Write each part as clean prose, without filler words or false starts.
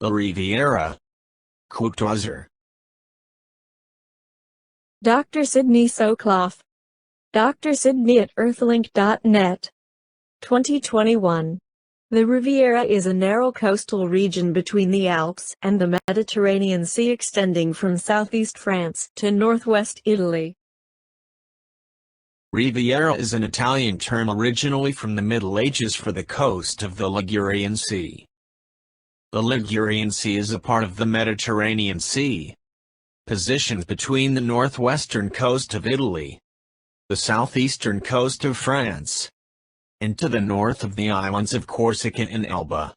The Riviera. Côte d'Azur. Dr. Sydney Soclof. Dr. Sydney at earthlink.net. 2021. The Riviera is a narrow coastal region between the Alps and the Mediterranean Sea extending from southeast France to northwest Italy. Riviera is an Italian term originally from the Middle Ages for the coast of the Ligurian Sea. The Ligurian Sea is a part of the Mediterranean Sea, positioned between the northwestern coast of Italy, the southeastern coast of France, and to the north of the islands of Corsica and Elba.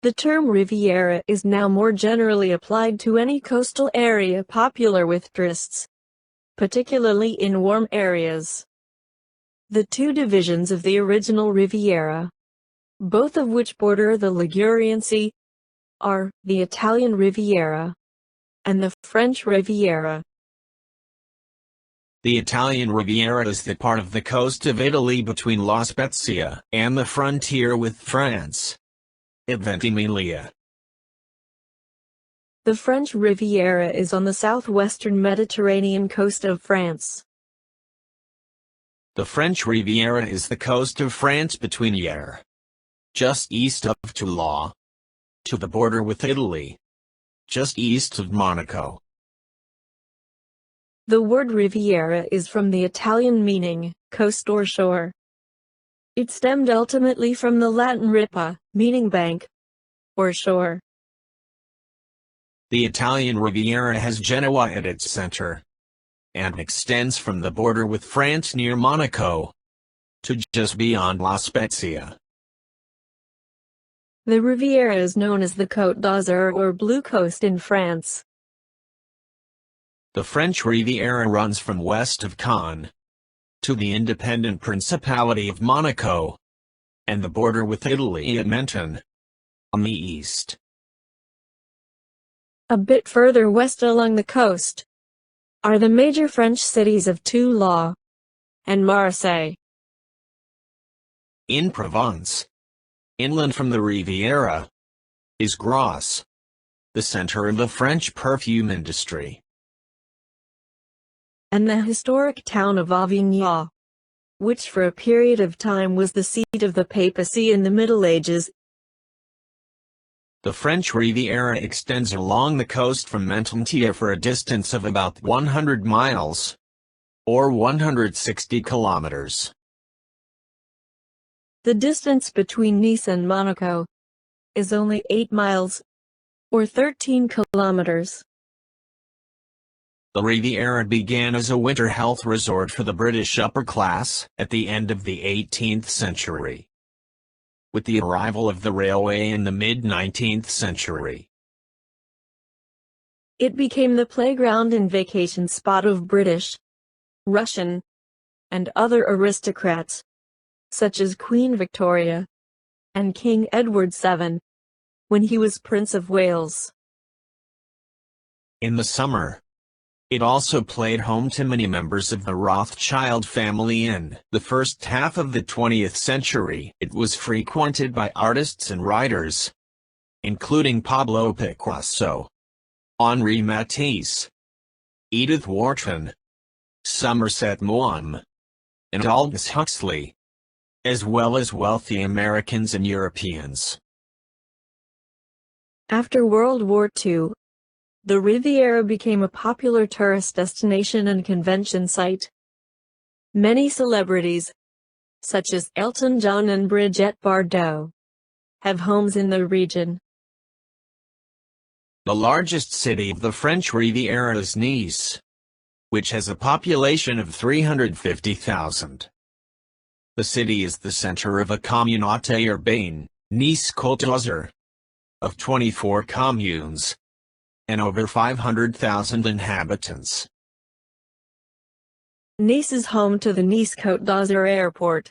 The term Riviera is now more generally applied to any coastal area popular with turists, particularly in warm areas. The two divisions of the original Riviera, both of which border the Ligurian Sea, are the Italian Riviera and the French Riviera. The Italian Riviera is the part of the coast of Italy between La Spezia and the frontier with France, at Ventimiglia. The French Riviera is on the southwestern Mediterranean coast of France. The French Riviera is the coast of France between Hyères, just east of Toulon, to the border with Italy, just east of Monaco. The word Riviera is from the Italian meaning, coast or shore. It stemmed ultimately from the Latin ripa, meaning bank, or shore. The Italian Riviera has Genoa at its center, and extends from the border with France near Monaco, to just beyond La Spezia. The Riviera is known as the Côte d'Azur or Blue Coast in France. The French Riviera runs from west of Caen to the independent Principality of Monaco, and the border with Italy at Menton, on the east. A bit further west along the coast are the major French cities of Toulon and Marseille. In Provence, inland from the Riviera, is Grasse, the center of the French perfume industry, and the historic town of Avignon, which for a period of time was the seat of the papacy in the Middle Ages. The French Riviera extends along the coast from Menton to Hyères for a distance of about 100 miles, or 160 kilometers. The distance between Nice and Monaco is only 8 miles, or 13 kilometers. The Riviera began as a winter health resort for the British upper class at the end of the 18th century. With the arrival of the railway in the mid-19th century, it became the playground and vacation spot of British, Russian, and other aristocrats, such as Queen Victoria and King Edward VII, when he was Prince of Wales. In the summer, it also played home to many members of the Rothschild family. In the first half of the 20th century, it was frequented by artists and writers, including Pablo Picasso, Henri Matisse, Edith Wharton, Somerset Maugham, and Aldous Huxley, as well as wealthy Americans and Europeans. After World War II, the Riviera became a popular tourist destination and convention site. Many celebrities, such as Elton John and Brigitte Bardot, have homes in the region. The largest city of the French Riviera is Nice, which has a population of 350,000. The city is the center of a communauté urbaine, Nice-Côte d'Azur, of 24 communes, and over 500,000 inhabitants. Nice is home to the Nice-Côte d'Azur Airport,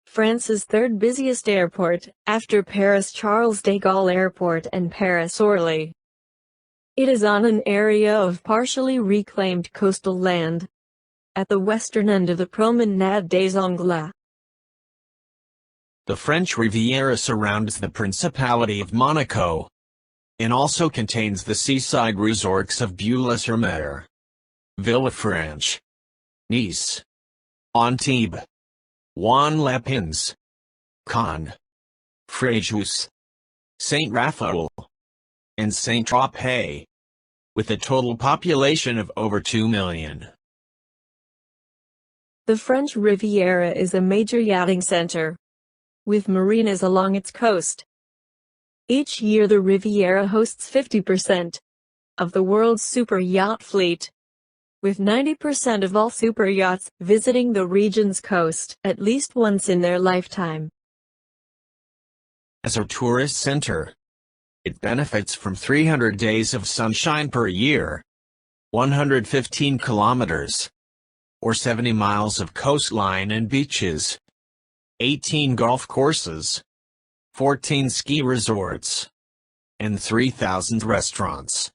France's third busiest airport, after Paris Charles de Gaulle Airport and Paris Orly. It is on an area of partially reclaimed coastal land, at the western end of the Promenade des Anglais. The French Riviera surrounds the Principality of Monaco, and also contains the seaside resorts of Villefranche-sur-Mer, Villefranche, Nice, Antibes, Juan-les-Pins, Cannes, Fréjus, Saint-Raphael, and Saint-Tropez, with a total population of over 2 million. The French Riviera is a major yachting center, with marinas along its coast. Each year the Riviera hosts 50% of the world's super yacht fleet, with 90% of all super yachts visiting the region's coast at least once in their lifetime. As a tourist center, it benefits from 300 days of sunshine per year, 115 kilometers, or 70 miles of coastline and beaches, 18 golf courses, 14 ski resorts, and 3,000 restaurants.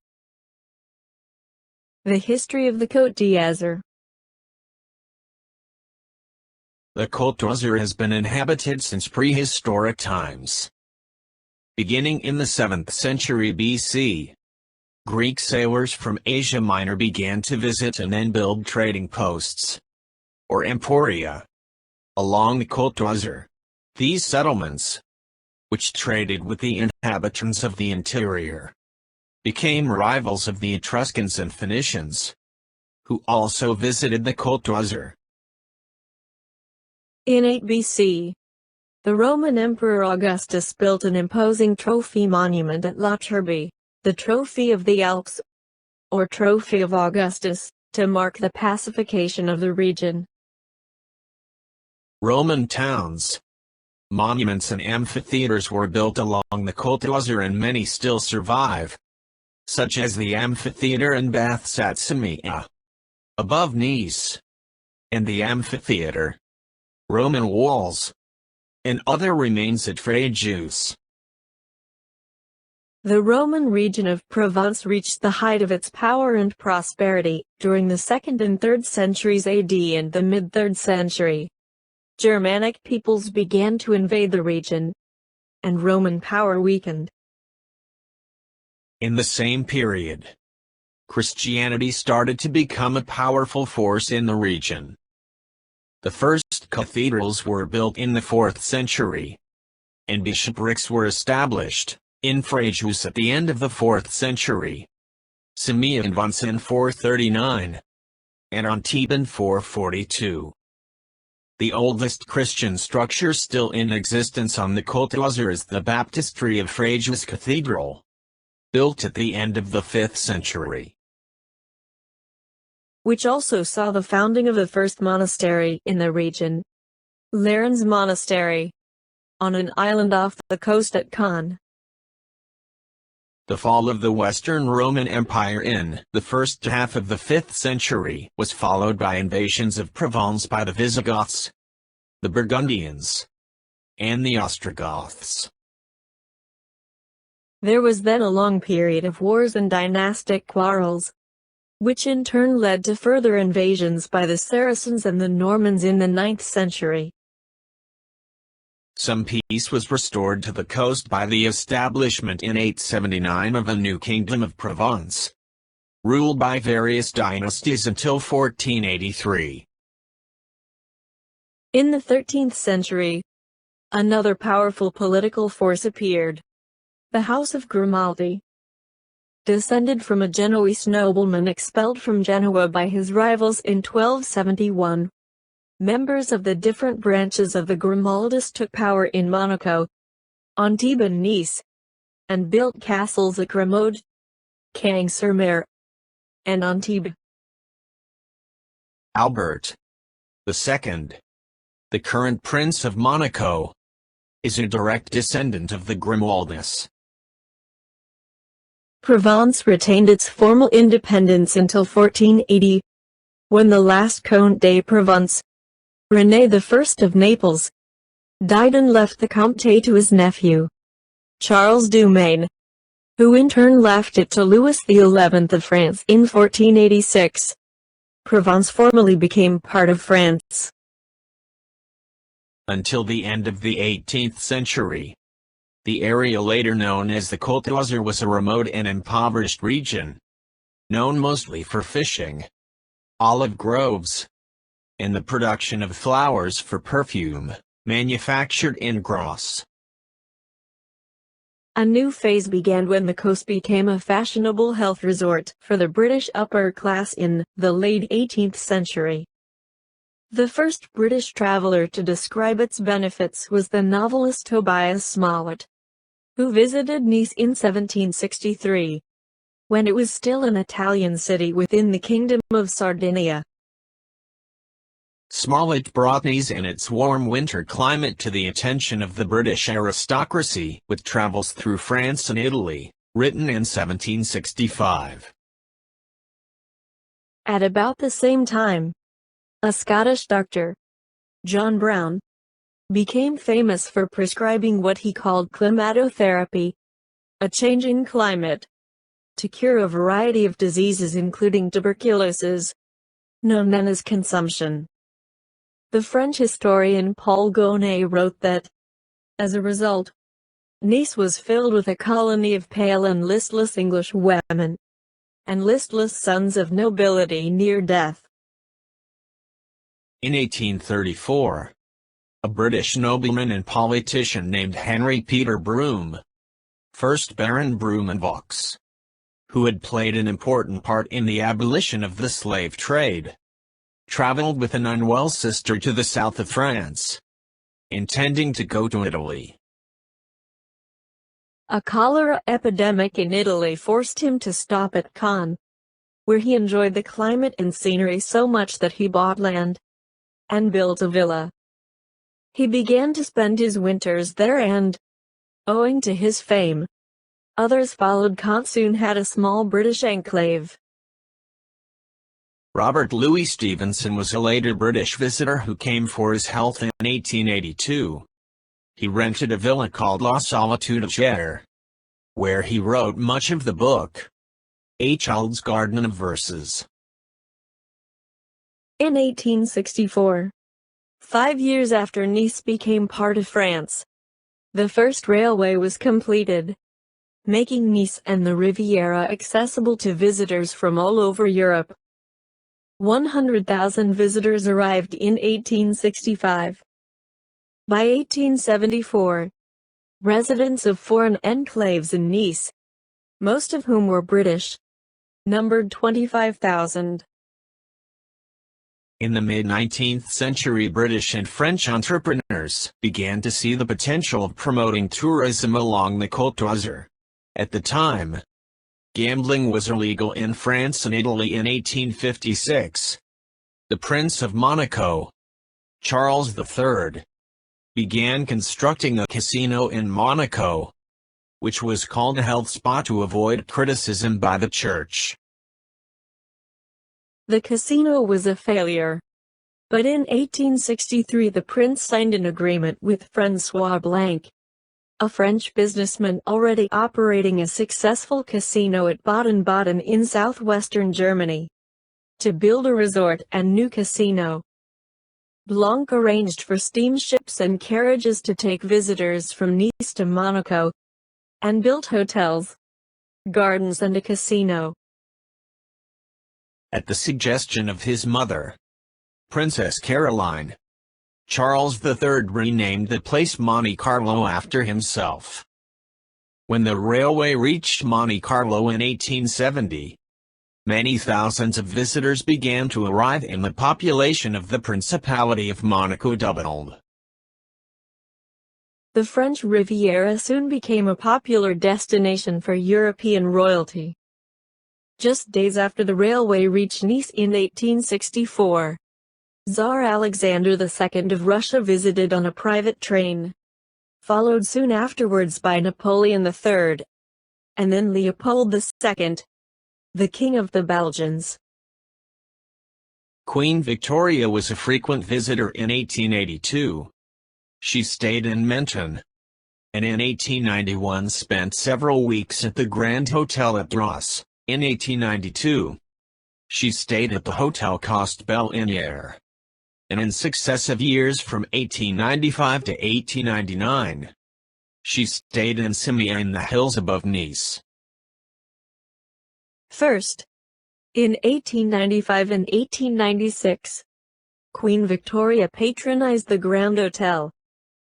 The history of the Côte d'Azur. The Côte d'Azur has been inhabited since prehistoric times. Beginning in the 7th century BC, Greek sailors from Asia Minor began to visit and then build trading posts, or emporia, along the Côte d'Azur. These settlements, which traded with the inhabitants of the interior, became rivals of the Etruscans and Phoenicians, who also visited the Côte d'Azur. In 8 BC, the Roman Emperor Augustus built an imposing trophy monument at La Turbie, the Trophy of the Alps, or Trophy of Augustus, to mark the pacification of the region. Roman towns, monuments and amphitheaters were built along the Côte d'Azur, and many still survive, such as the amphitheater in Baths at Semia, above Nice, and the amphitheater, Roman walls, and other remains at Fréjus. The Roman region of Provence reached the height of its power and prosperity during the 2nd and 3rd centuries AD and the mid-3rd century. Germanic peoples began to invade the region, and Roman power weakened. In the same period, Christianity started to become a powerful force in the region. The first cathedrals were built in the 4th century, and bishoprics were established in Fréjus at the end of the 4th century, Semia and Vence in 439, and Antibes in 442. The oldest Christian structure still in existence on the Côte d'Azur is the Baptistery of Fréjus Cathedral, built at the end of the 5th century, which also saw the founding of the first monastery in the region, Léron's Monastery, on an island off the coast at Cannes. The fall of the Western Roman Empire in the first half of the 5th century was followed by invasions of Provence by the Visigoths, the Burgundians, and the Ostrogoths. There was then a long period of wars and dynastic quarrels, which in turn led to further invasions by the Saracens and the Normans in the 9th century. Some peace was restored to the coast by the establishment in 879 of a new kingdom of Provence, ruled by various dynasties until 1483. In the 13th century, another powerful political force appeared, the House of Grimaldi. Descended from a Genoese nobleman expelled from Genoa by his rivals in 1271. Members of the different branches of the Grimaldis took power in Monaco, Antibes and Nice, and built castles at Grimaud, Cagnes-sur-Mer, and Antibes. Albert II, the current Prince of Monaco, is a direct descendant of the Grimaldis. Provence retained its formal independence until 1480, when the last Comte de Provence, René I of Naples, died and left the Comté to his nephew, Charles du Maine, who in turn left it to Louis XI of France in 1486. Provence formally became part of France. until the end of the 18th century. The area later known as the Côte d'Azur was a remote and impoverished region, known mostly for fishing, olive groves, and the production of flowers for perfume, manufactured in Grasse. A new phase began when the coast became a fashionable health resort for the British upper class in the late 18th century. The first British traveller to describe its benefits was the novelist Tobias Smollett, who visited Nice in 1763, when it was still an Italian city within the Kingdom of Sardinia. Smollett brought Nice and its warm winter climate to the attention of the British aristocracy with Travels Through France and Italy, written in 1765. At about the same time, a Scottish doctor, John Brown, became famous for prescribing what he called climatotherapy, a change in climate, to cure a variety of diseases including tuberculosis, known then as consumption. The French historian Paul Gonet wrote that, as a result, Nice was filled with a colony of pale and listless English women, and listless sons of nobility near death. In 1834, a British nobleman and politician named Henry Peter Brougham, 1st Baron Brougham and Vaux, who had played an important part in the abolition of the slave trade, traveled with an unwell sister to the south of France, intending to go to Italy. A cholera epidemic in Italy forced him to stop at Cannes, where he enjoyed the climate and scenery so much that he bought land and built a villa. He began to spend his winters there and, owing to his fame, others followed. Cannes soon had a small British enclave. Robert Louis Stevenson was a later British visitor who came for his health in 1882. He rented a villa called La Solitude Azur, where he wrote much of the book, A Child's Garden of Verses. In 1864, 5 years after Nice became part of France, the first railway was completed, making Nice and the Riviera accessible to visitors from all over Europe. 100,000 visitors arrived in 1865. By 1874, residents of foreign enclaves in Nice, most of whom were British, numbered 25,000. In the mid-19th century, British and French entrepreneurs began to see the potential of promoting tourism along the Côte d'Azur. At the time, gambling was illegal in France and Italy. In 1856, the Prince of Monaco, Charles III, began constructing a casino in Monaco, which was called a health spa to avoid criticism by the church. The casino was a failure, but in 1863 the prince signed an agreement with François Blanc, a French businessman already operating a successful casino at Baden-Baden in southwestern Germany, to build a resort and new casino. Blanc arranged for steamships and carriages to take visitors from Nice to Monaco, and built hotels, gardens and a casino. At the suggestion of his mother, Princess Caroline, Charles III renamed the place Monte Carlo after himself. When the railway reached Monte Carlo in 1870, many thousands of visitors began to arrive and the population of the Principality of Monaco doubled. The French Riviera soon became a popular destination for European royalty. Just days after the railway reached Nice in 1864, Tsar Alexander II of Russia visited on a private train, followed soon afterwards by Napoleon III, and then Leopold II, the King of the Belgians. Queen Victoria was a frequent visitor in 1882. She stayed in Menton, and in 1891 spent several weeks at the Grand Hotel at Grasse. In 1892, she stayed at the Hotel Coste Belle-Inière. and in successive years from 1895 to 1899. She stayed in Simia in the hills above Nice. First, in 1895 and 1896, Queen Victoria patronized the Grand Hotel,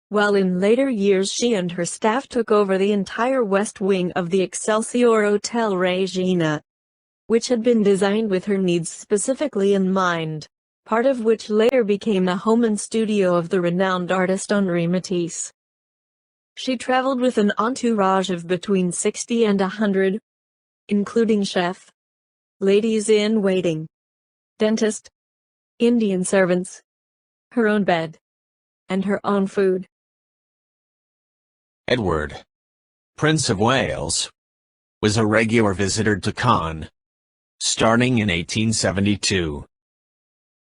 while in later years she and her staff took over the entire west wing of the Excelsior Hotel Regina, which had been designed with her needs specifically in mind, part of which later became the home and studio of the renowned artist Henri Matisse. She traveled with an entourage of between 60 and 100, including chef, ladies-in-waiting, dentist, Indian servants, her own bed, and her own food. Edward, Prince of Wales, was a regular visitor to Cannes, starting in 1872.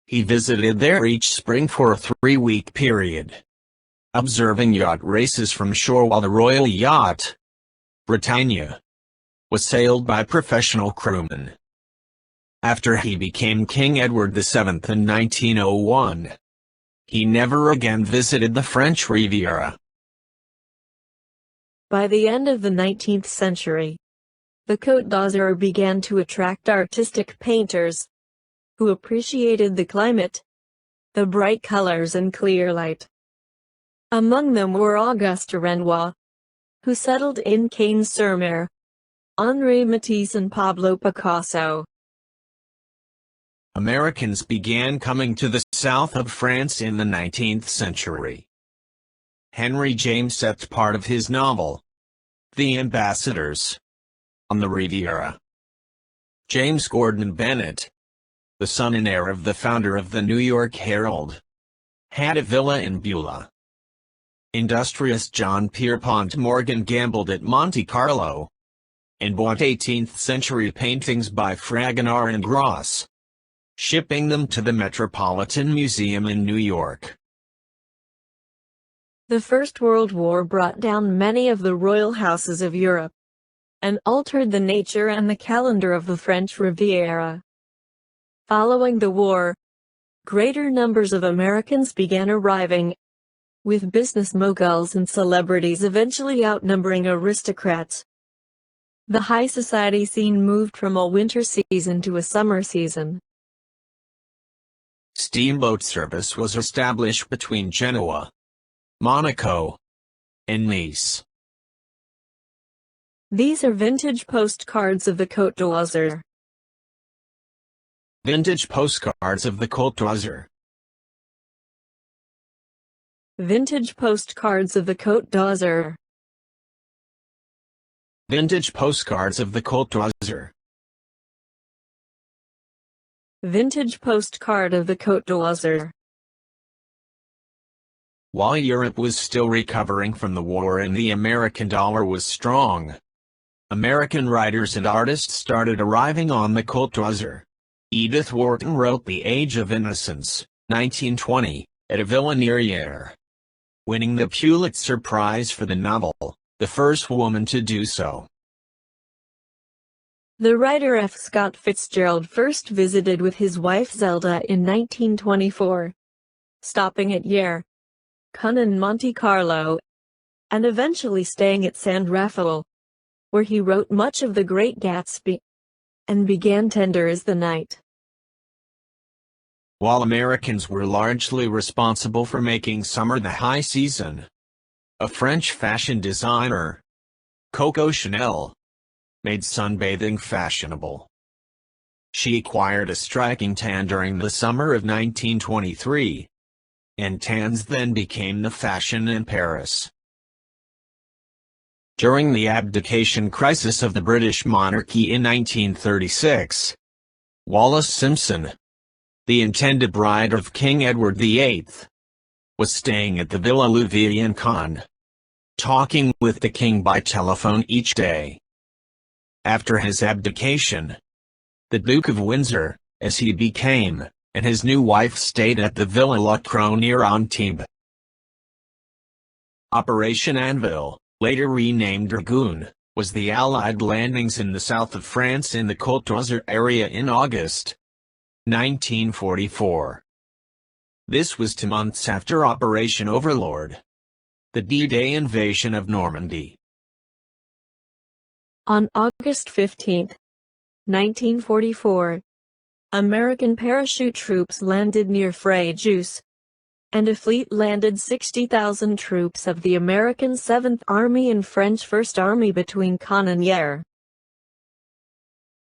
He visited there each spring for a 3-week period, observing yacht races from shore while the royal yacht, Britannia, was sailed by professional crewmen. After he became King Edward VII in 1901, he never again visited the French Riviera. By the end of the 19th century, the Côte d'Azur began to attract artistic painters, who appreciated the climate, the bright colors and clear light. Among them were Auguste Renoir, who settled in Cannes-sur-Mer, Henri Matisse and Pablo Picasso. Americans began coming to the south of France in the 19th century. Henry James set part of his novel, The Ambassadors, on the Riviera. James Gordon Bennett, the son and heir of the founder of the New York Herald, had a villa in Beulah. Industrious John Pierpont Morgan gambled at Monte Carlo, and bought 18th-century paintings by Fragonard and Gros, shipping them to the Metropolitan Museum in New York. The First World War brought down many of the royal houses of Europe, and altered the nature and the calendar of the French Riviera. Following the war, greater numbers of Americans began arriving, with business moguls and celebrities eventually outnumbering aristocrats. The high society scene moved from a winter season to a summer season. Steamboat service was established between Genoa, Monaco, and Nice. These are vintage postcards of the Côte d'Azur. Vintage postcards of the Côte d'Azur. Vintage postcards of the Côte d'Azur. Vintage postcards of the Côte d'Azur. Vintage postcard of the Côte d'Azur. While Europe was still recovering from the war and the American dollar was strong, American writers and artists started arriving on the Côte d'Azur. Edith Wharton wrote The Age of Innocence, 1920, at a villa near Hyères, winning the Pulitzer Prize for the novel, the first woman to do so. The writer F. Scott Fitzgerald first visited with his wife Zelda in 1924, stopping at Hyères, Cannes and Monte Carlo, and eventually staying at San Rafael, where he wrote much of The Great Gatsby, and began Tender is the Night. While Americans were largely responsible for making summer the high season, a French fashion designer, Coco Chanel, made sunbathing fashionable. She acquired a striking tan during the summer of 1923, and tans then became the fashion in Paris. During the abdication crisis of the British monarchy in 1936, Wallis Simpson, the intended bride of King Edward VIII, was staying at the Villa Louviers in Cannes, talking with the king by telephone each day. After his abdication, the Duke of Windsor, as he became, and his new wife stayed at the Villa La Croix near Antibes. Operation Anvil, later renamed Dragoon, was the Allied landings in the south of France in the Côte d'Azur area in August 1944. This was 2 months after Operation Overlord, the D-Day invasion of Normandy. On August 15, 1944, American parachute troops landed near Fréjus, and a fleet landed 60,000 troops of the American 7th Army and French 1st Army between Caen and Hyères.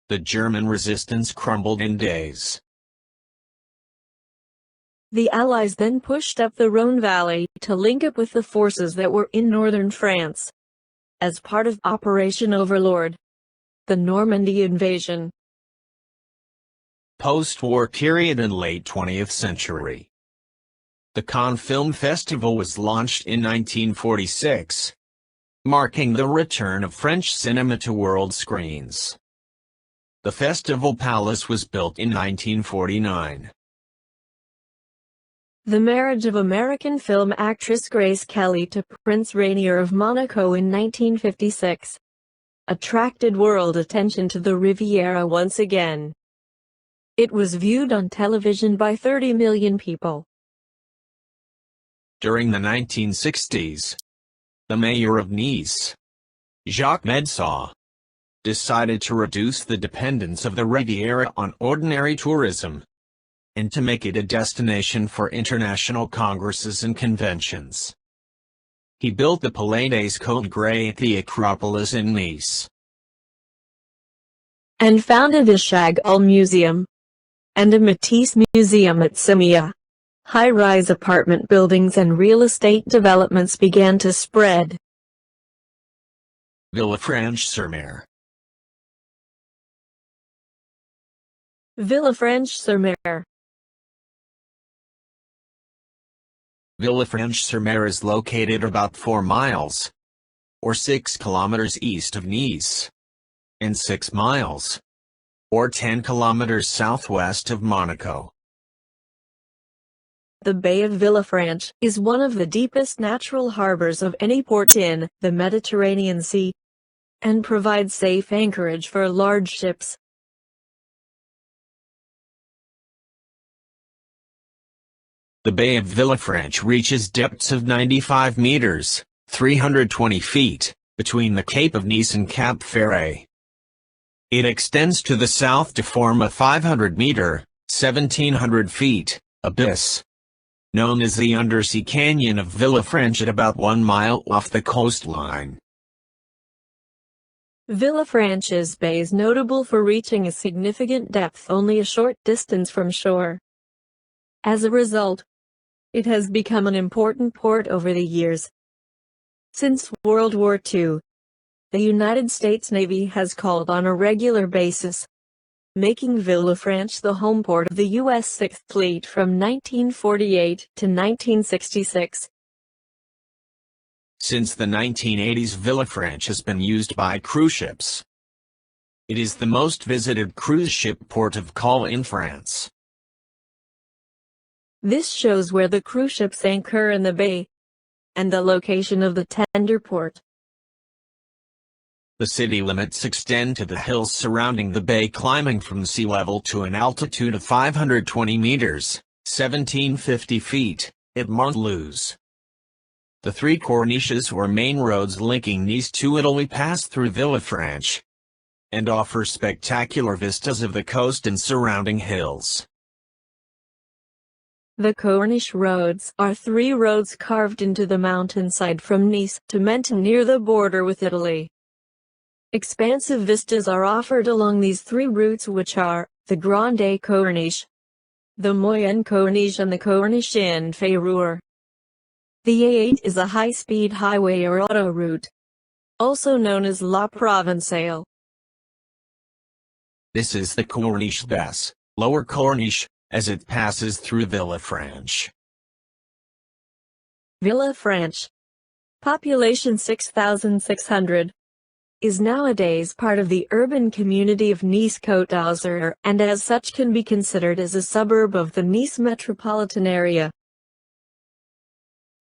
The German resistance crumbled in days. The Allies then pushed up the Rhône Valley to link up with the forces that were in northern France. As part of Operation Overlord, the Normandy invasion. Post-war period in late 20th century. The Cannes Film Festival was launched in 1946, marking the return of French cinema to world screens. The Festival Palace was built in 1949. The marriage of American film actress Grace Kelly to Prince Rainier of Monaco in 1956 attracted world attention to the Riviera once again. It was viewed on television by 30 million people. During the 1960s, the mayor of Nice, Jacques Medsau, decided to reduce the dependence of the Riviera on ordinary tourism, and to make it a destination for international congresses and conventions. He built the Palais des Côtes at the Acropolis in Nice, and founded a Chagall Museum and a Matisse Museum at Simia. High-rise apartment buildings and real estate developments began to spread. Villefranche-sur-Mer. Villefranche-sur-Mer. Villefranche-sur-Mer is located about 4 miles, or 6 kilometers east of Nice, and 6 miles, or 10 kilometers southwest of Monaco. The Bay of Villefranche is one of the deepest natural harbors of any port in the Mediterranean Sea, and provides safe anchorage for large ships. The Bay of Villefranche reaches depths of 95 meters, 320 feet, between the Cape of Nice and Cap Ferret. It extends to the south to form a 500-meter, 1,700 feet, abyss, known as the Undersea Canyon of Villefranche at about 1 mile off the coastline. Villefranche's bay is notable for reaching a significant depth only a short distance from shore. As a result, it has become an important port over the years. Since World War II, the United States Navy has called on a regular basis, making Villefranche the home port of the U.S. 6th Fleet from 1948 to 1966. Since the 1980s, Villefranche has been used by cruise ships. It is the most visited cruise ship port of call in France. This shows where the cruise ships anchor in the bay, and the location of the tender port. The city limits extend to the hills surrounding the bay, climbing from sea level to an altitude of 520 meters, 1,750 feet, at Montlouis. The 3 corniches or main roads linking Nice to Italy pass through Villefranche, and offer spectacular vistas of the coast and surrounding hills. The Corniche roads are 3 roads carved into the mountainside from Nice to Menton near the border with Italy. Expansive vistas are offered along these 3 routes, which are the Grande Corniche, the Moyenne Corniche and the Corniche en Ferrure. The A8 is a high-speed highway or autoroute, also known as La Provençale. This is the Corniche basse, Lower Corniche, as it passes through Villefranche. Villefranche, population 6,600, is nowadays part of the urban community of Nice-Côte d'Azur, and as such can be considered as a suburb of the Nice metropolitan area.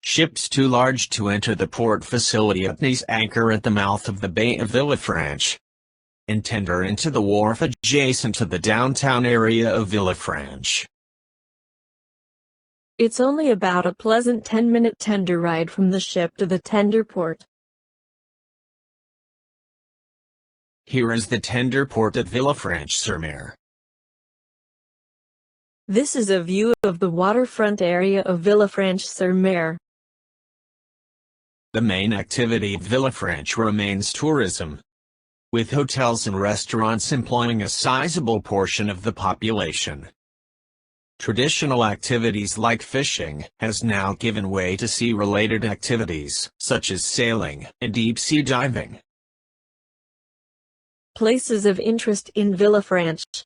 Ships too large to enter the port facility at Nice anchor at the mouth of the Bay of Villefranche, and tender into the wharf adjacent to the downtown area of Villefranche. It's only about a pleasant 10-minute tender ride from the ship to the tender port. Here is the tender port at Villefranche-sur-Mer. This is a view of the waterfront area of Villefranche-sur-Mer. The main activity of Villefranche remains tourism, with hotels and restaurants employing a sizable portion of the population. Traditional activities like fishing has now given way to sea-related activities, such as sailing and deep-sea diving. Places of interest in Villefranche.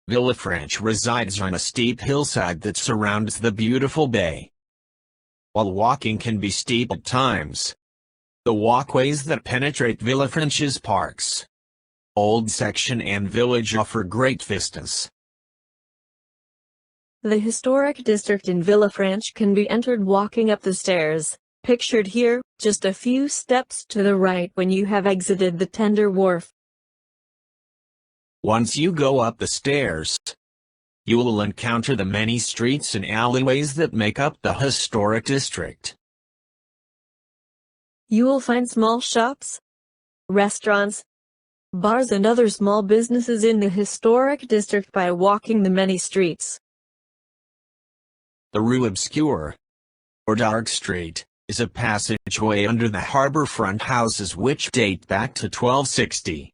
Villefranche resides on a steep hillside that surrounds the beautiful bay. While walking can be steep at times, the walkways that penetrate Villefranche's parks, Old Section and Village offer great vistas. The historic district in Villefranche can be entered walking up the stairs, pictured here, just a few steps to the right when you have exited the tender wharf. Once you go up the stairs, you will encounter the many streets and alleyways that make up the historic district. You will find small shops, restaurants, bars and other small businesses in the historic district by walking the many streets. The Rue Obscure, or Dark Street, is a passageway under the harbor-front houses which date back to 1260.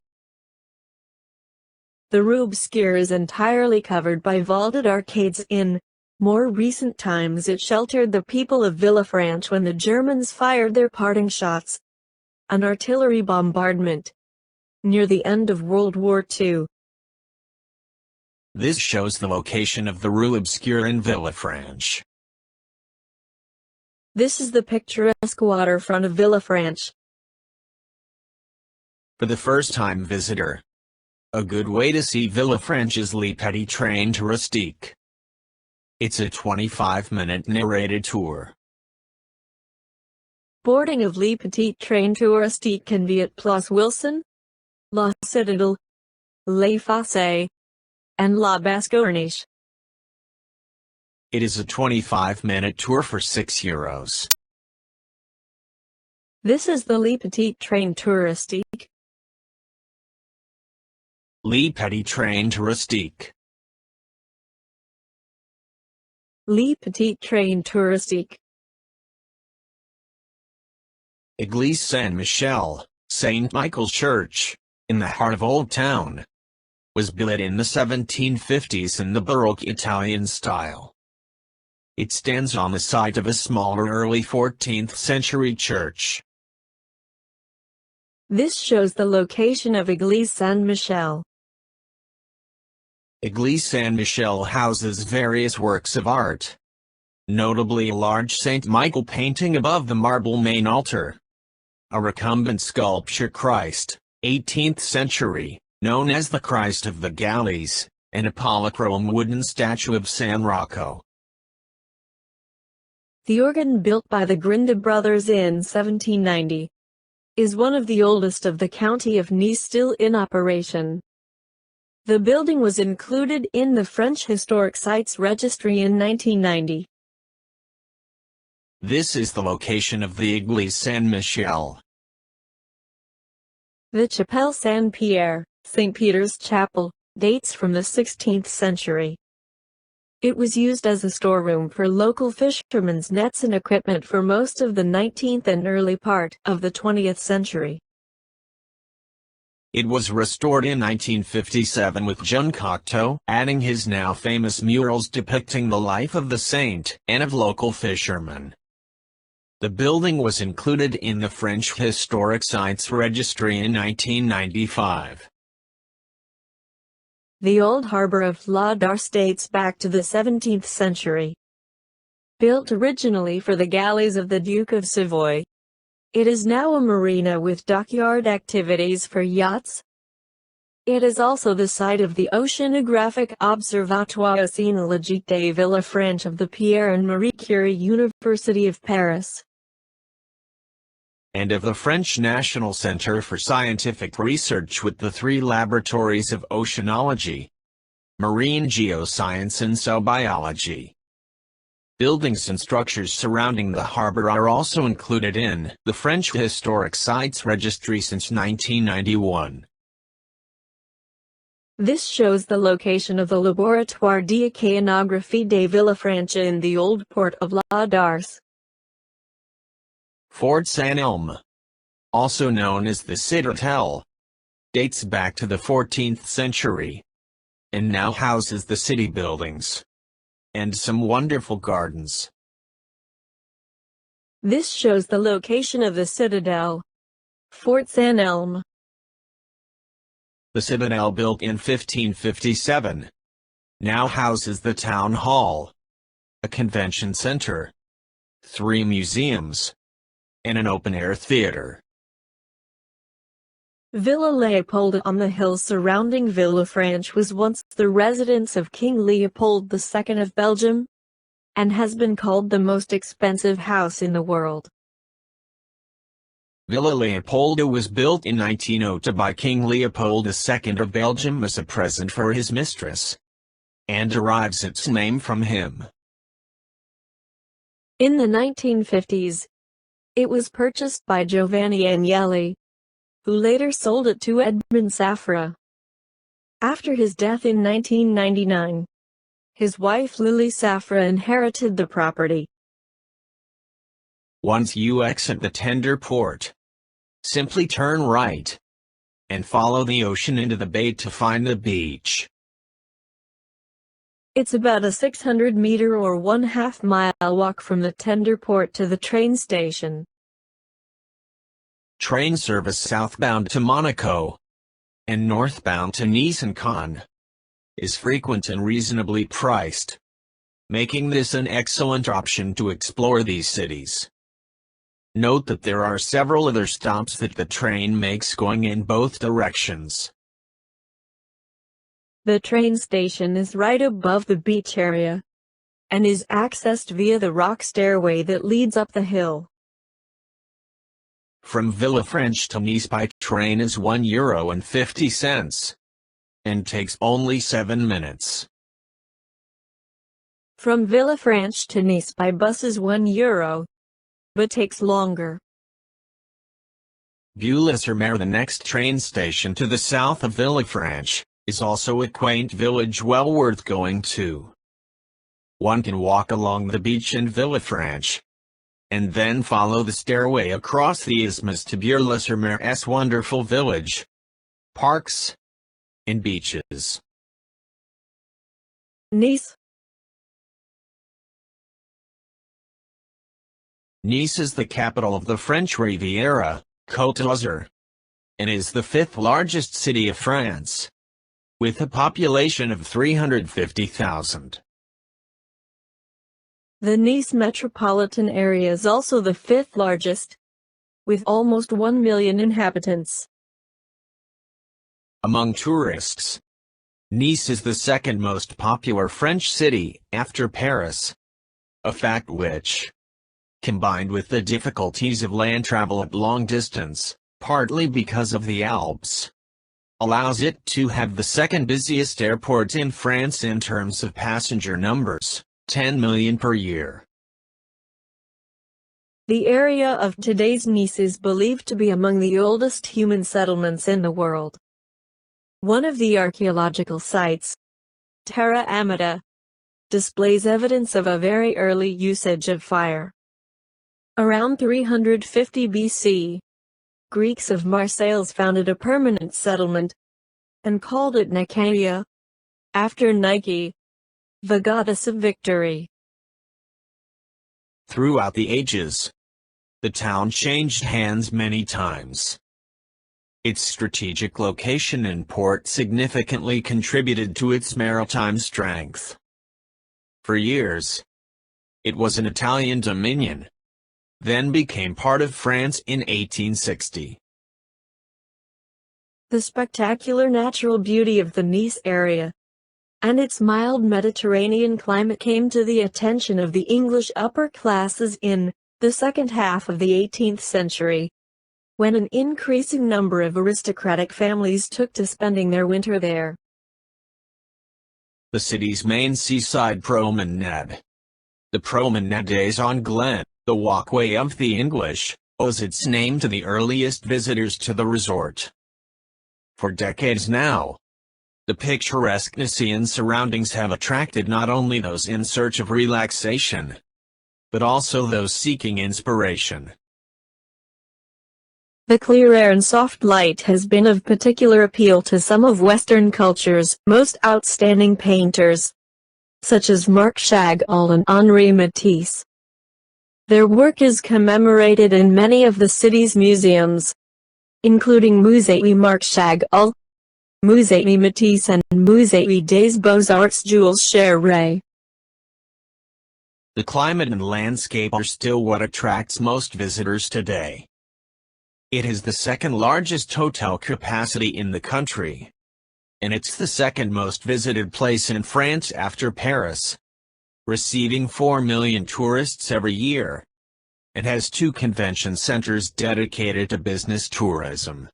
The Rue Obscure is entirely covered by vaulted arcades. In more recent times it sheltered the people of Villefranche when the Germans fired their parting shots, an artillery bombardment, near the end of World War II. This shows the location of the Rue Obscure in Villefranche. This is the picturesque waterfront of Villefranche. For the first-time visitor, a good way to see Villefranche is Le Petit Train Touristique. It's a 25-minute narrated tour. Boarding of Le Petit Train Touristique can be at Place Wilson, La Citadelle, Les Fosses, and La Basse-Corniche. It is a 25-minute tour for €6. This is the Le Petit Train Touristique. Le Petit Train Touristique. Le Petit Train Touristique. Église Saint-Michel, St. Michael's Church, in the heart of Old Town, was built in the 1750s in the Baroque Italian style. It stands on the site of a smaller early 14th century church. This shows the location of Église Saint-Michel. Église Saint-Michel houses various works of art, notably a large St. Michael painting above the marble main altar, a recumbent sculpture Christ, 18th century, known as the Christ of the Galleys, and a polychrome wooden statue of San Rocco. The organ built by the Grinda brothers in 1790 is one of the oldest of the county of Nice still in operation. The building was included in the French Historic Sites Registry in 1990. This is the location of the Église Saint-Michel. The Chapelle Saint-Pierre, St. Peter's Chapel, dates from the 16th century. It was used as a storeroom for local fishermen's nets and equipment for most of the 19th and early part of the 20th century. It was restored in 1957 with Jean Cocteau adding his now famous murals depicting the life of the saint and of local fishermen. The building was included in the French Historic Sites Registry in 1995. The old harbor of La Darse dates back to the 17th century. Built originally for the galleys of the Duke of Savoy, it is now a marina with dockyard activities for yachts. It is also the site of the Oceanographic Observatoire Océanologique de Villefranche of the Pierre and Marie Curie University of Paris, and of the French National Center for Scientific Research with the 3 laboratories of oceanology, marine geoscience and zoobiology. Buildings and structures surrounding the harbor are also included in the French Historic Sites Registry since 1991. This shows the location of the Laboratoire d'Océanographie de Villefranche in the old port of La Darse. Fort Saint-Elme, also known as the Citadel, dates back to the 14th century, and now houses the city buildings and some wonderful gardens. This shows the location of the citadel, Fort Saint-Elme. The citadel, built in 1557, now houses the town hall, a convention center, 3 museums, and an open-air theater. Villa Leopold on the hills surrounding Villefranche was once the residence of King Leopold II of Belgium, and has been called the most expensive house in the world. Villa Leopolda was built in 1902 by King Leopold II of Belgium as a present for his mistress, and derives its name from him. In the 1950s, it was purchased by Giovanni Agnelli, who later sold it to Edmond Safra. After his death in 1999, his wife Lily Safra inherited the property. Once you exit the tender port, simply turn right and follow the ocean into the bay to find the beach. It's about a 600-meter or 1/2 mile walk from the tender port to the train station. Train service southbound to Monaco and northbound to Nice and Cannes is frequent and reasonably priced, making this an excellent option to explore these cities. Note that there are several other stops that the train makes going in both directions. The train station is right above the beach area, and is accessed via the rock stairway that leads up the hill. From Villefranche to Nice by train is €1.50, and takes only 7 minutes. From Villefranche to Nice by bus is €1, but takes longer. Villefranche-sur-Mer, the next train station to the south of Villefranche, is also a quaint village well worth going to. One can walk along the beach in Villefranche, and then follow the stairway across the isthmus to Villefranche-sur-Mer's wonderful village, parks, and beaches. Nice. Nice is the capital of the French Riviera, Côte d'Azur, and is the 5th largest city of France, with a population of 350,000. The Nice metropolitan area is also the 5th largest, with almost 1 million inhabitants. Among tourists, Nice is the 2nd most popular French city after Paris, a fact which, combined with the difficulties of land travel at long distance, partly because of the Alps, allows it to have the 2nd busiest airport in France in terms of passenger numbers, 10 million per year. The area of today's Nice is believed to be among the oldest human settlements in the world. One of the archaeological sites, Terra Amata, displays evidence of a very early usage of fire. Around 350 BC, Greeks of Marseilles founded a permanent settlement, and called it Nicaea, after Nike, the goddess of victory. Throughout the ages, the town changed hands many times. Its strategic location and port significantly contributed to its maritime strength. For years, it was an Italian dominion, then became part of France in 1860. The spectacular natural beauty of the Nice area, and its mild Mediterranean climate came to the attention of the English upper classes in the second half of the 18th century, when an increasing number of aristocratic families took to spending their winter there. the city's main seaside promenade. The Promenade des Anglais, the walkway of the English, owes its name to the earliest visitors to the resort. For decades now, the picturesqueness and surroundings have attracted not only those in search of relaxation, but also those seeking inspiration. The clear air and soft light has been of particular appeal to some of Western culture's most outstanding painters, such as Marc Chagall and Henri Matisse. Their work is commemorated in many of the city's museums, including Musée Marc Chagall, Musée Matisse and Musée des Beaux-Arts Jules Chéret. The climate and landscape are still what attracts most visitors today. It is the second largest hotel capacity in the country, and it's the second most visited place in France after Paris, receiving 4 million tourists every year. It has 2 convention centers dedicated to business tourism.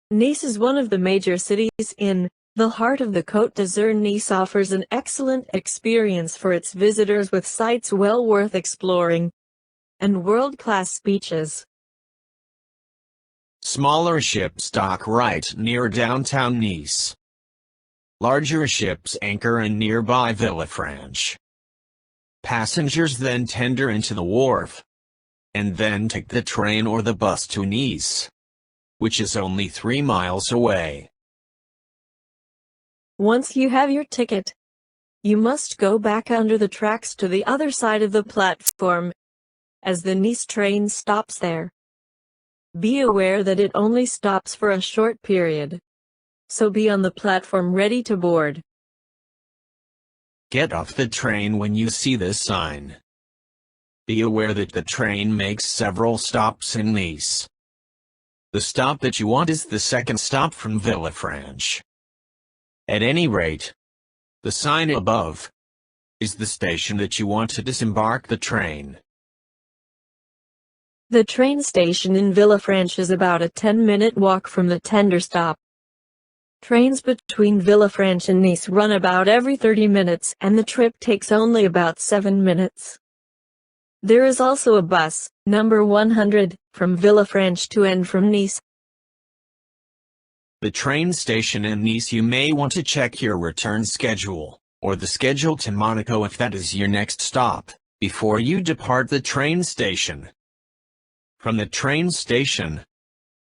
Nice is one of the major cities in the heart of the Côte d'Azur. Nice offers an excellent experience for its visitors with sites well worth exploring and world-class beaches. Smaller ships dock right near downtown Nice. Larger ships anchor in nearby Villefranche. Passengers then tender into the wharf, and then take the train or the bus to Nice, which is only 3 miles away. Once you have your ticket, you must go back under the tracks to the other side of the platform, as the Nice train stops there. Be aware that it only stops for a short period, so be on the platform ready to board. Get off the train when you see this sign. Be aware that the train makes several stops in Nice. The stop that you want is the second stop from Villefranche. At any rate, the sign above is the station that you want to disembark the train. The train station in Villefranche is about a 10-minute walk from the tender stop. Trains between Villefranche and Nice run about every 30 minutes and the trip takes only about 7 minutes. There is also a bus, number 100, from Villefranche to and from Nice. The train station in Nice. You may want to check your return schedule, or the schedule to Monaco if that is your next stop, before you depart the train station. From the train station,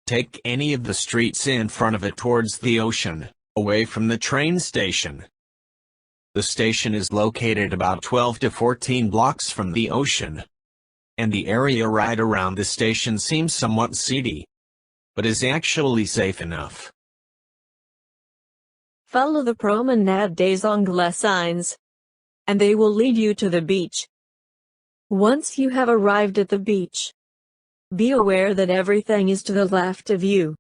take any of the streets in front of it towards the ocean, away from the train station. The station is located about 12 to 14 blocks from the ocean, and the area right around the station seems somewhat seedy, but is actually safe enough. Follow the Promenade des Anglais signs, and they will lead you to the beach. Once you have arrived at the beach, be aware that everything is to the left of you.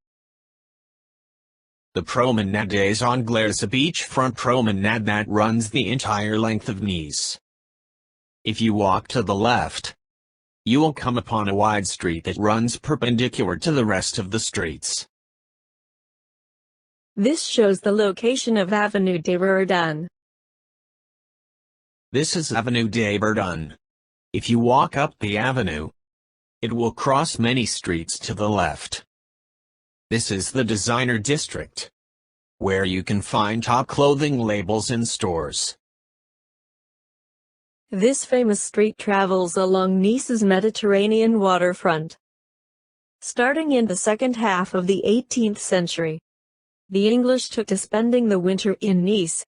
The Promenade des Anglais is a beachfront promenade that runs the entire length of Nice. If you walk to the left, you will come upon a wide street that runs perpendicular to the rest of the streets. This shows the location of Avenue de Verdun. This is Avenue de Verdun. If you walk up the avenue, it will cross many streets to the left. This is the designer district, where you can find top clothing labels in stores. This famous street travels along Nice's Mediterranean waterfront. Starting in the second half of the 18th century, the English took to spending the winter in Nice,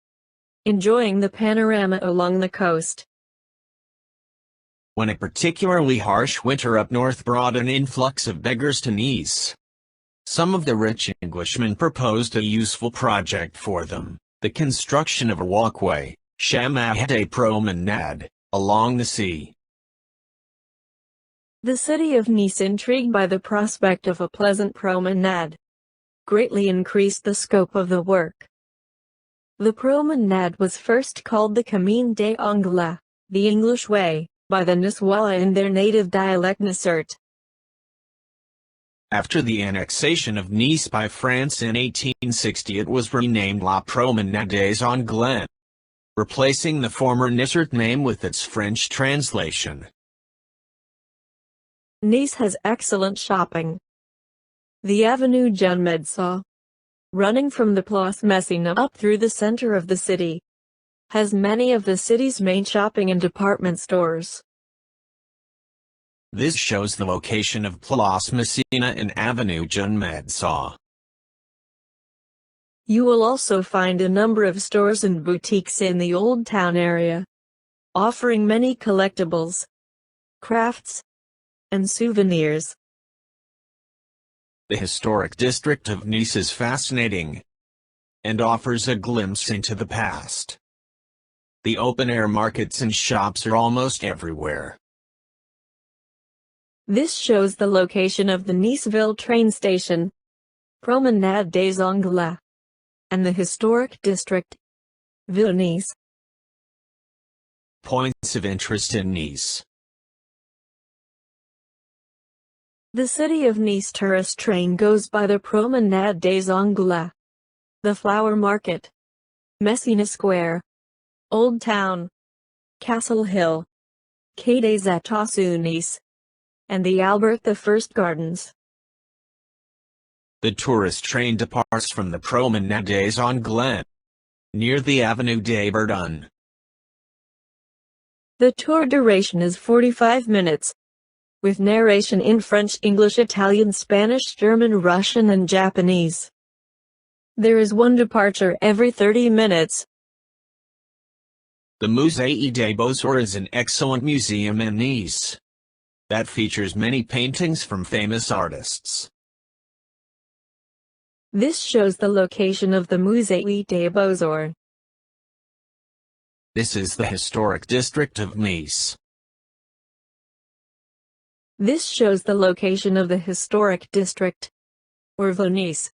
enjoying the panorama along the coast. When a particularly harsh winter up north brought an influx of beggars to Nice, some of the rich Englishmen proposed a useful project for them, the construction of a walkway, chemin de promenade, along the sea. The city of Nice, intrigued by the prospect of a pleasant promenade, greatly increased the scope of the work. The promenade was first called the Chemin des Anglais, the English way, by the Niçois in their native dialect Nicert. After the annexation of Nice by France in 1860, it was renamed La Promenade des Anglais, replacing the former Niçart name with its French translation. Nice has excellent shopping. The Avenue Jean Médecin, running from the Place Messina up through the center of the city, has many of the city's main shopping and department stores. This shows the location of Place Messina and Avenue Jean Médecin. You will also find a number of stores and boutiques in the Old Town area, offering many collectibles, crafts, and souvenirs. The historic district of Nice is fascinating and offers a glimpse into the past. The open-air markets and shops are almost everywhere. This shows the location of the Niceville train station, Promenade des Anglais, and the historic district, Ville Nice. Points of interest in Nice. The City of Nice tourist train goes by the Promenade des Anglais, the Flower Market, Messina Square, Old Town, Castle Hill, Quai des États-Unis, and the Albert I Gardens. The tourist train departs from the Promenade des Anglais, near the Avenue des Verdun. The tour duration is 45 minutes, with narration in French, English, Italian, Spanish, German, Russian, and Japanese. There is one departure every 30 minutes. The Musée des Beaux-Arts is an excellent museum in Nice that features many paintings from famous artists. This shows the location of the Musée des Beaux-Arts. This is the historic district of Nice. This shows the location of the historic district, or Ville Nice.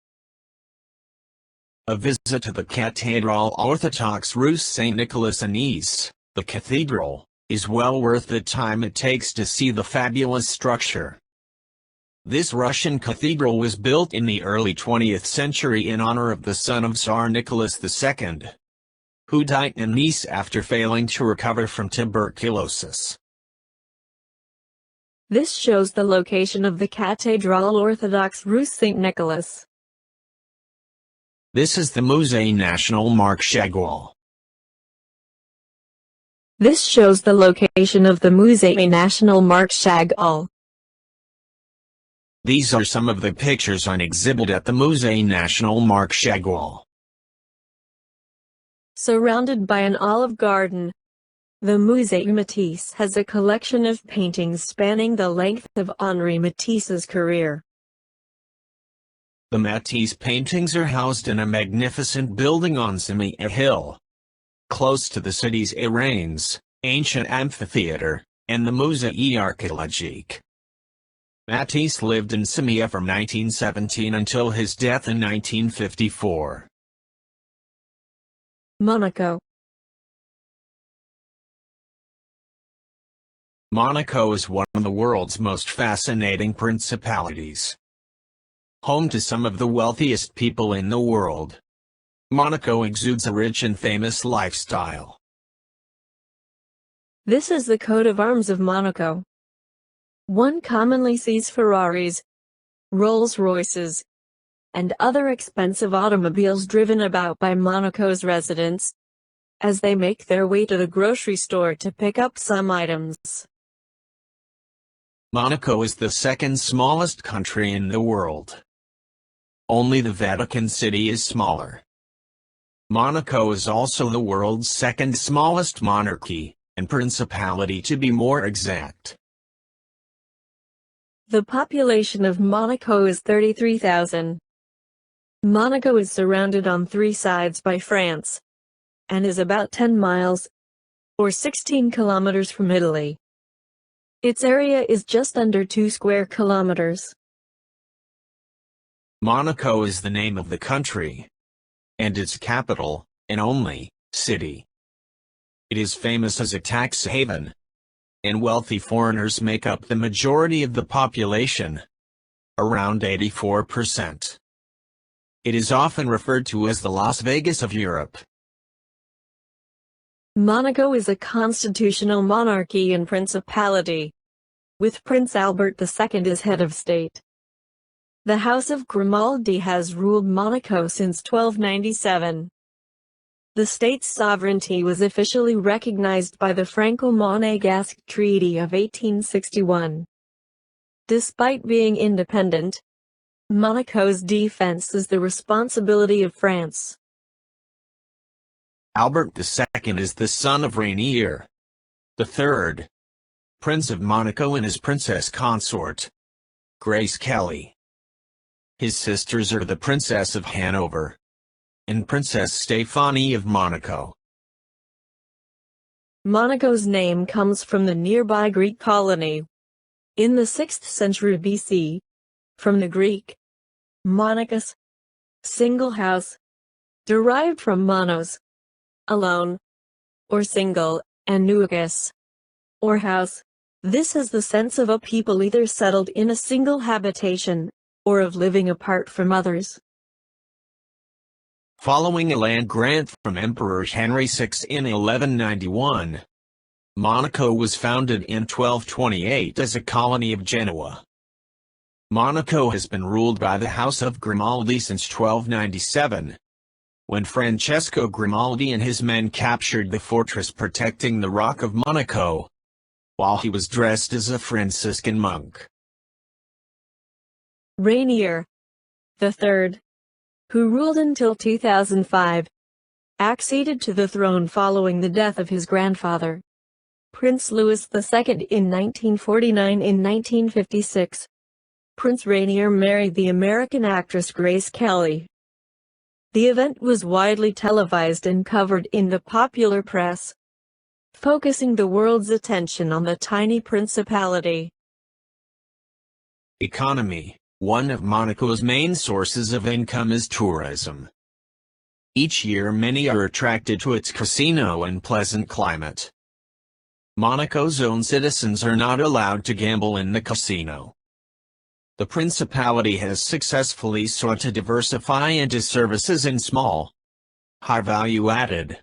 A visit to the Cathédrale Orthodoxe Russe Saint Nicholas in Nice, the cathedral, is well worth the time it takes to see the fabulous structure. This Russian cathedral was built in the early 20th century in honor of the son of Tsar Nicholas II, who died in Nice after failing to recover from tuberculosis. This shows the location of the Cathédrale Orthodoxe Russe Saint Nicholas. This is the Musée National Marc Chagall. This shows the location of the Musée National Marc Chagall. These are some of the pictures on exhibit at the Musée National Marc Chagall. Surrounded by an olive garden, the Musée Matisse has a collection of paintings spanning the length of Henri Matisse's career. The Matisse paintings are housed in a magnificent building on Simia Hill, close to the city's Arenes, ancient amphitheater, and the Musée Archéologique. Matisse lived in Simia from 1917 until his death in 1954. Monaco. Monaco is one of the world's most fascinating principalities. Home to some of the wealthiest people in the world, Monaco exudes a rich and famous lifestyle. This is the coat of arms of Monaco. One commonly sees Ferraris, Rolls-Royces, and other expensive automobiles driven about by Monaco's residents, as they make their way to the grocery store to pick up some items. Monaco is the second smallest country in the world. Only the Vatican City is smaller. Monaco is also the world's second smallest monarchy, and principality to be more exact. The population of Monaco is 33,000. Monaco is surrounded on three sides by France, and is about 10 miles, or 16 kilometers from Italy. Its area is just under 2 square kilometers. Monaco is the name of the country, and its capital, and only, city. It is famous as a tax haven, and wealthy foreigners make up the majority of the population. around 84%. It is often referred to as the Las Vegas of Europe. Monaco is a constitutional monarchy and principality, with Prince Albert II as head of state. The House of Grimaldi has ruled Monaco since 1297. The state's sovereignty was officially recognized by the Franco-Monegasque Treaty of 1861. Despite being independent, Monaco's defense is the responsibility of France. Albert II is the son of Rainier III, Prince of Monaco, and his princess consort, Grace Kelly. His sisters are the Princess of Hanover and Princess Stéphanie of Monaco. Monaco's name comes from the nearby Greek colony. In the 6th century BC, from the Greek monachos, single house, derived from monos, alone, or single, and nuakos, or house. This has the sense of a people either settled in a single habitation, or of living apart from others. Following a land grant from Emperor Henry VI in 1191, Monaco was founded in 1228 as a colony of Genoa. Monaco has been ruled by the House of Grimaldi since 1297, when Francesco Grimaldi and his men captured the fortress protecting the Rock of Monaco, while he was dressed as a Franciscan monk. Rainier III, who ruled until 2005, acceded to the throne following the death of his grandfather, Prince Louis II in 1949. In 1956, Prince Rainier married the American actress Grace Kelly. The event was widely televised and covered in the popular press, focusing the world's attention on the tiny principality. Economy. One of Monaco's main sources of income is tourism. Each year many are attracted to its casino and pleasant climate. Monaco's own citizens are not allowed to gamble in the casino. The Principality has successfully sought to diversify into services in small, high-value-added,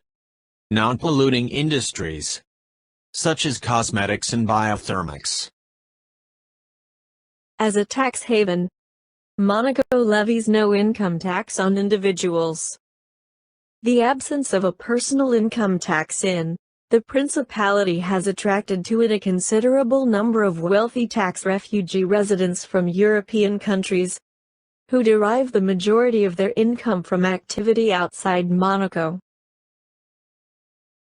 non-polluting industries, such as cosmetics and biothermics. As a tax haven, Monaco levies no income tax on individuals. The absence of a personal income tax in the Principality has attracted to it a considerable number of wealthy tax refugee residents from European countries, who derive the majority of their income from activity outside Monaco.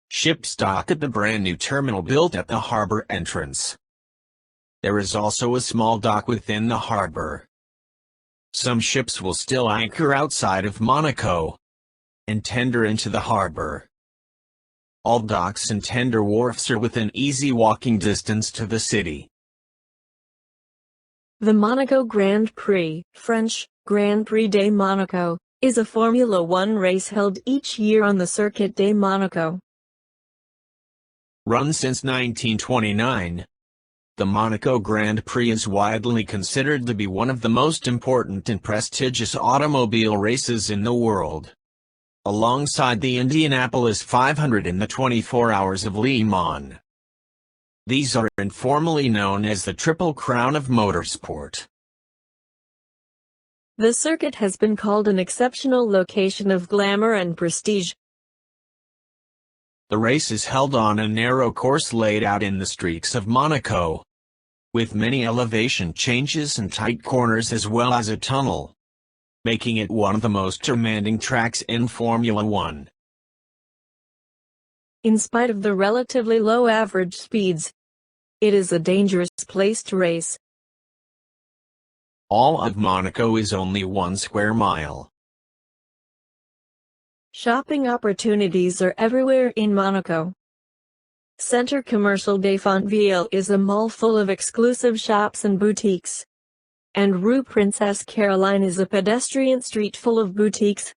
Ships dock at the brand-new terminal built at the harbor entrance. There is also a small dock within the harbor. Some ships will still anchor outside of Monaco and tender into the harbor. All docks and tender wharfs are within easy walking distance to the city. The Monaco Grand Prix, French, Grand Prix de Monaco, is a Formula One race held each year on the Circuit de Monaco. Run since 1929, the Monaco Grand Prix is widely considered to be one of the most important and prestigious automobile races in the world, alongside the Indianapolis 500 and the 24 Hours of Le Mans. These are informally known as the Triple Crown of Motorsport. The circuit has been called an exceptional location of glamour and prestige. The race is held on a narrow course laid out in the streets of Monaco, with many elevation changes and tight corners as well as a tunnel, making it one of the most demanding tracks in Formula One. In spite of the relatively low average speeds, it is a dangerous place to race. All of Monaco is only 1 square mile. Shopping opportunities are everywhere in Monaco. Centre Commercial de Fontville is a mall full of exclusive shops and boutiques, and Rue Princesse Caroline is a pedestrian street full of boutiques,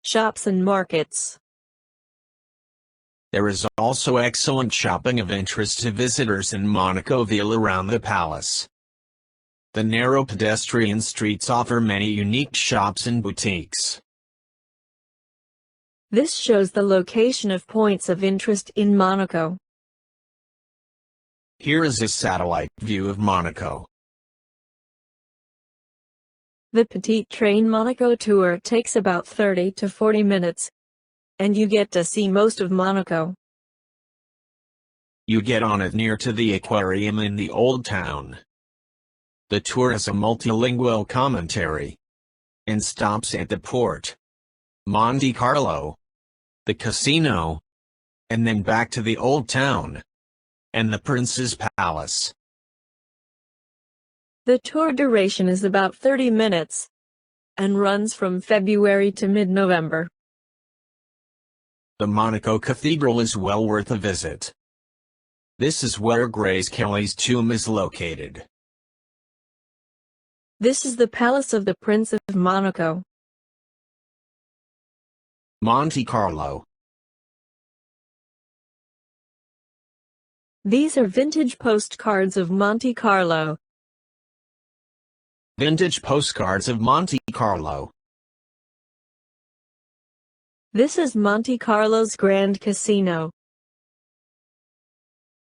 shops and markets. There is also excellent shopping of interest to visitors in Monaco Ville around the palace. The narrow pedestrian streets offer many unique shops and boutiques. This shows the location of points of interest in Monaco. Here is a satellite view of Monaco. The Petit train Monaco tour takes about 30 to 40 minutes, and you get to see most of Monaco. You get on it near to the aquarium in the Old Town. The tour has a multilingual commentary and stops at the port, Monte Carlo, the casino, and then back to the Old Town and the Prince's Palace. The tour duration is about 30 minutes and runs from February to mid-November. The Monaco Cathedral is well worth a visit. This is where Grace Kelly's tomb is located. This is the Palace of the Prince of Monaco. Monte Carlo. These are vintage postcards of Monte Carlo. Vintage postcards of Monte Carlo. This is Monte Carlo's Grand Casino.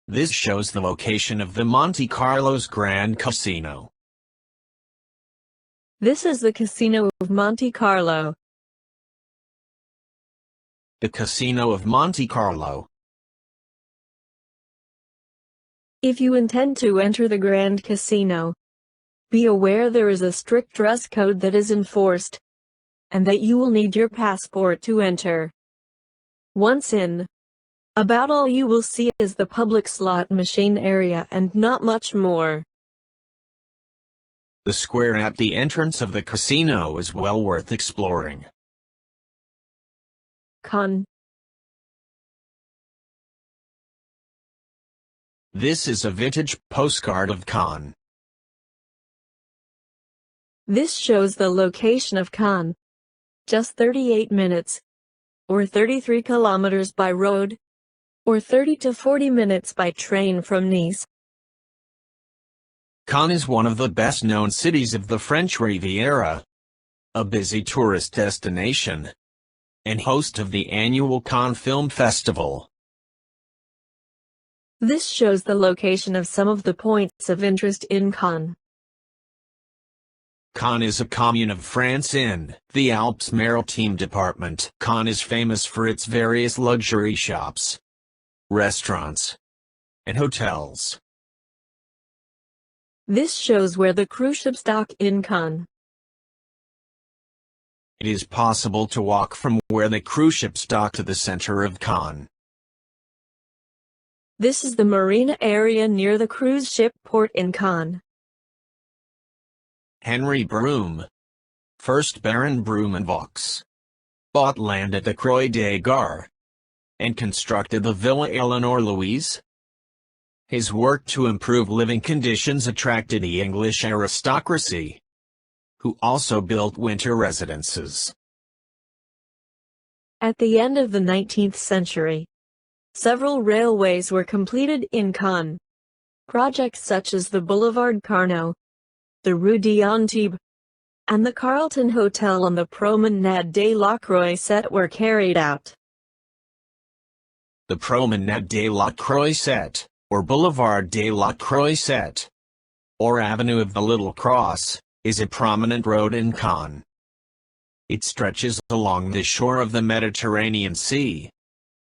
This shows the location of the Monte Carlo's Grand Casino. This is the Casino of Monte Carlo. The Casino of Monte Carlo. If you intend to enter the Grand Casino, be aware there is a strict dress code that is enforced, and that you will need your passport to enter. Once in, about all you will see is the public slot machine area and not much more. The square at the entrance of the casino is well worth exploring. Con. This is a vintage postcard of Cannes. This shows the location of Cannes. Just 38 minutes, or 33 kilometers by road, or 30 to 40 minutes by train from Nice. Cannes is one of the best-known cities of the French Riviera, a busy tourist destination, and host of the annual Cannes Film Festival. This shows the location of some of the points of interest in Cannes. Cannes is a commune of France in the Alpes-Maritimes department. Cannes is famous for its various luxury shops, restaurants, and hotels. This shows where the cruise ships dock in Cannes. It is possible to walk from where the cruise ships dock to the center of Cannes. This is the marina area near the cruise ship port in Cannes. Henry Brougham, 1st Baron Brougham and Vaux, bought land at the Croix des Gares and constructed the Villa Eleanor Louise. His work to improve living conditions attracted the English aristocracy, who also built winter residences. At the end of the 19th century, several railways were completed in Cannes. Projects such as the Boulevard Carnot, the Rue d'Antibes, and the Carlton Hotel on the Promenade de la Croisette were carried out. The Promenade de la Croisette, or Boulevard de la Croisette, or Avenue of the Little Cross, is a prominent road in Cannes. It stretches along the shore of the Mediterranean Sea,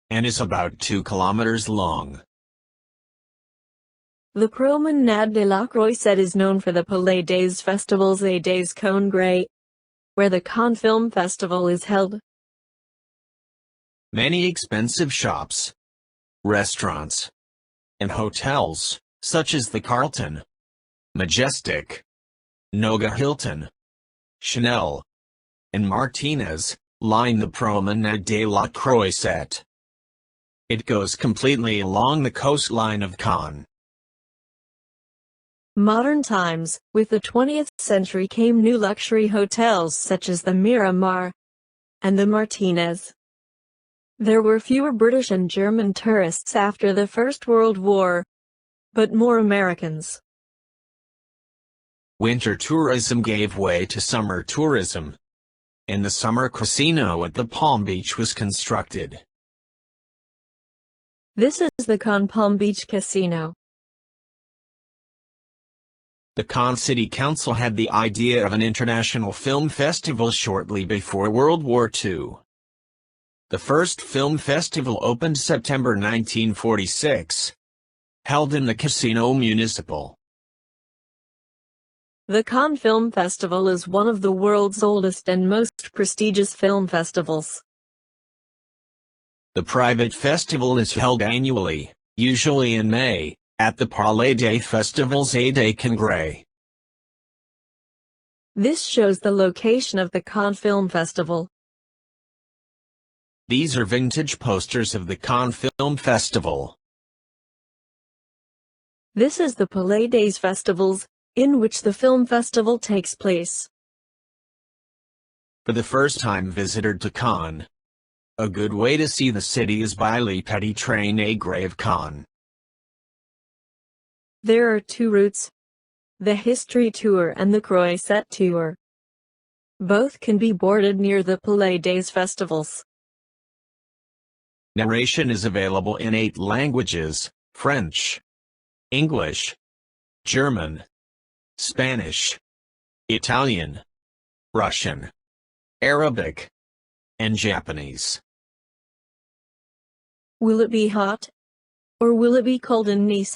and is about 2 kilometers long. The Promenade de la Croisette is known for the Palais des Festivals et des Congrès, where the Cannes Film Festival is held. Many expensive shops, restaurants, and hotels, such as the Carlton, Majestic, Noga Hilton, Chanel, and Martinez, line the Promenade de la Croisette. It goes completely along the coastline of Cannes. Modern times, with the 20th century came new luxury hotels such as the Miramar and the Martinez. There were fewer British and German tourists after the First World War, but more Americans. Winter tourism gave way to summer tourism, and the summer casino at the Palm Beach was constructed. This is the Cannes Palm Beach Casino. The Cannes City Council had the idea of an international film festival shortly before World War II. The first film festival opened September 1946, held in the Casino Municipal. The Cannes Film Festival is one of the world's oldest and most prestigious film festivals. The private festival is held annually, usually in May, at the Palais des Festivals et des Congrès. This shows the location of the Cannes Film Festival. These are vintage posters of the Cannes Film Festival. This is the Palais des Festivals, in which the film festival takes place. For the first-time visitor to Cannes, a good way to see the city is by Le Petit train à Grave Cannes. There are two routes, the History Tour and the Croisette Tour. Both can be boarded near the Palais des Festivals. Narration is available in 8 languages: French, English, German, Spanish, Italian, Russian, Arabic, and Japanese. Will it be hot? Or will it be cold in Nice?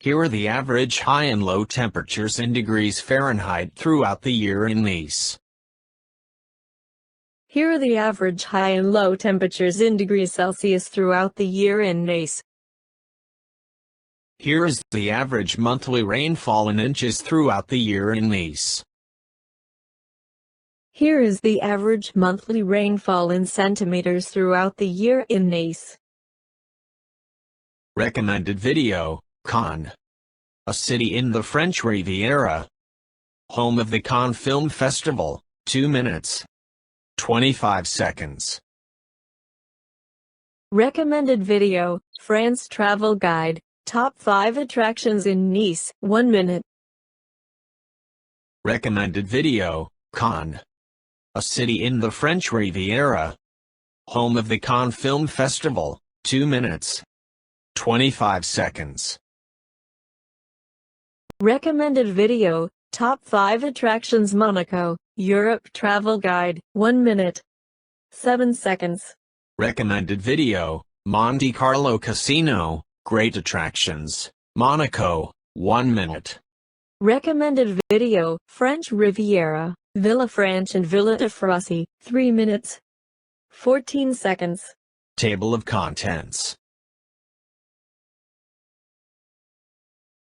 Here are the average high and low temperatures in degrees Fahrenheit throughout the year in Nice. Here are the average high and low temperatures in degrees Celsius throughout the year in Nice. Here is the average monthly rainfall in inches throughout the year in Nice. Here is the average monthly rainfall in centimeters throughout the year in Nice. Recommended video: Cannes, a city in the French Riviera. Home of the Cannes Film Festival, 2 minutes, 25 seconds. Recommended video: France Travel Guide, Top 5 Attractions in Nice, 1 minute. Recommended video: Cannes, a city in the French Riviera. Home of the Cannes Film Festival, 2 minutes, 25 seconds. Recommended video: Top 5 Attractions Monaco, Europe Travel Guide, 1 minute, 7 seconds. Recommended video: Monte Carlo Casino, Great Attractions, Monaco, 1 minute. Recommended video: French Riviera, Villefranche and Villefranche, 3 minutes, 14 seconds. Table of contents.